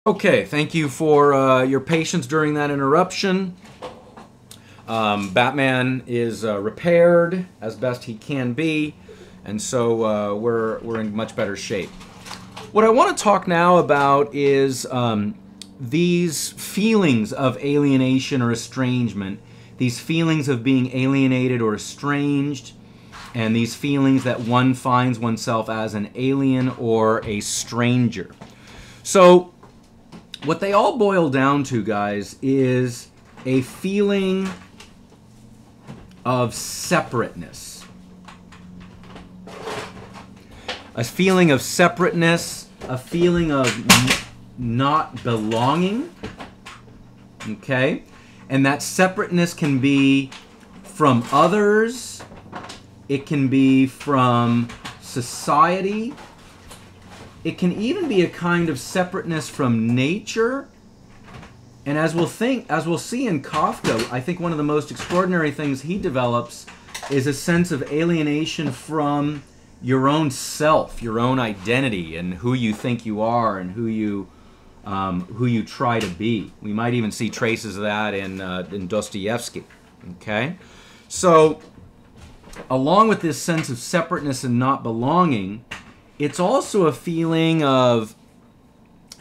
Okay, thank you for your patience during that interruption. Batman is repaired as best he can be, and so we're in much better shape. What I want to talk now about is these feelings of alienation or estrangement, these feelings of being alienated or estranged, and these feelings that one finds oneself as an alien or a stranger. So what they all boil down to, guys, is a feeling of separateness. A feeling of separateness, a feeling of not belonging, okay? And that separateness can be from others, it can be from society, it can even be a kind of separateness from nature. And as we'll see in Kafka, I think one of the most extraordinary things he develops is a sense of alienation from your own self, your own identity, and who you think you are and who you try to be. We might even see traces of that in Dostoevsky. Okay, so along with this sense of separateness and not belonging, it's also a feeling of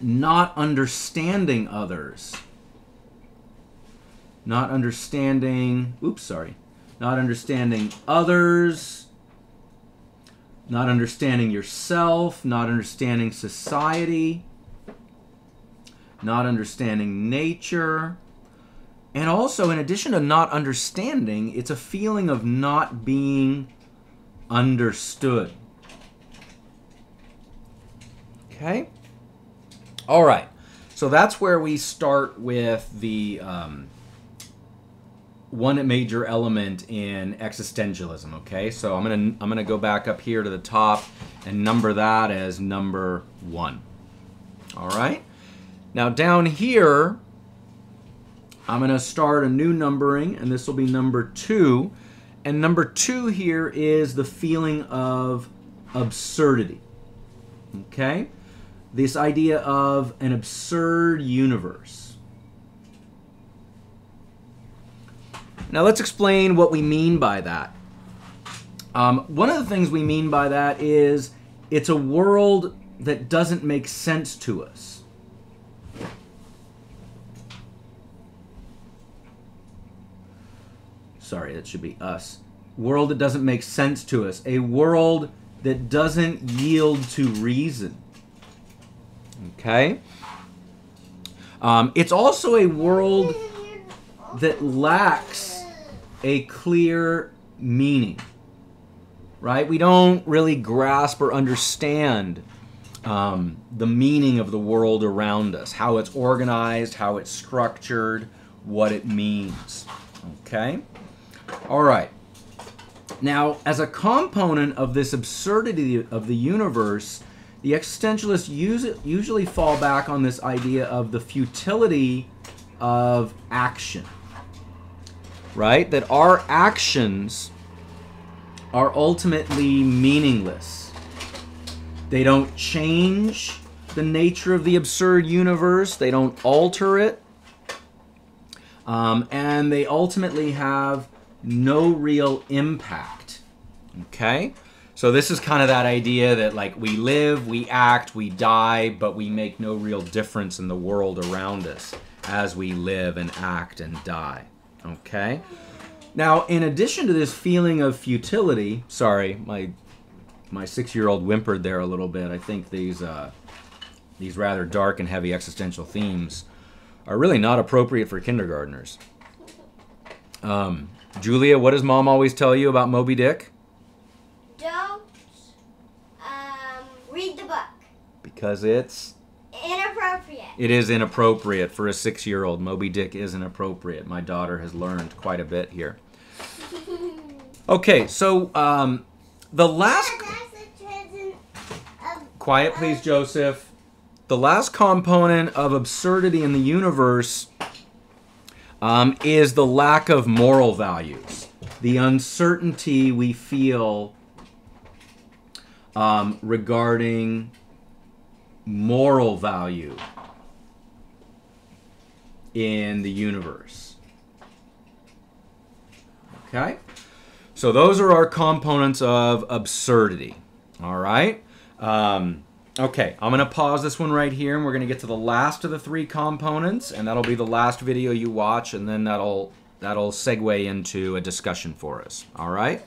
not understanding others. Not understanding others, not understanding yourself, not understanding society, not understanding nature. And also, in addition to not understanding, it's a feeling of not being understood. Okay? All right. So that's where we start with the one major element in existentialism, okay? So I'm gonna go back up here to the top and number that as number 1. All right? Now down here, I'm gonna start a new numbering, and this will be number 2. And number 2 here is the feeling of absurdity, okay? This idea of an absurd universe. Now let's explain what we mean by that. One of the things we mean by that is it's a world that doesn't make sense to us. Sorry, that should be us. World that doesn't make sense to us. A world that doesn't yield to reason. Okay? It's also a world that lacks a clear meaning, right? We don't really grasp or understand the meaning of the world around us, how it's organized, how it's structured, what it means. Okay? All right. Now, as a component of this absurdity of the universe, the existentialists usually fall back on this idea of the futility of action, right? That our actions are ultimately meaningless. They don't change the nature of the absurd universe. They don't alter it. And they ultimately have no real impact, okay? So this is kind of that idea that, like, we live, we act, we die, but we make no real difference in the world around us as we live and act and die. Okay? Now, in addition to this feeling of futility, sorry, my 6-year-old whimpered there a little bit. I think these rather dark and heavy existential themes are really not appropriate for kindergartners. Julia, what does Mom always tell you about Moby Dick? Don't read the book. Because it's inappropriate. It is inappropriate for a 6-year-old. Moby Dick is inappropriate. My daughter has learned quite a bit here. Okay, so the last... Quiet, please, Joseph. The last component of absurdity in the universe is the lack of moral values. The uncertainty we feel regarding moral value in the universe. Okay? So those are our components of absurdity. All right? Okay, I'm going to pause this one right here, and we're going to get to the last of the 3 components, and that'll be the last video you watch, and then that'll segue into a discussion for us. All right?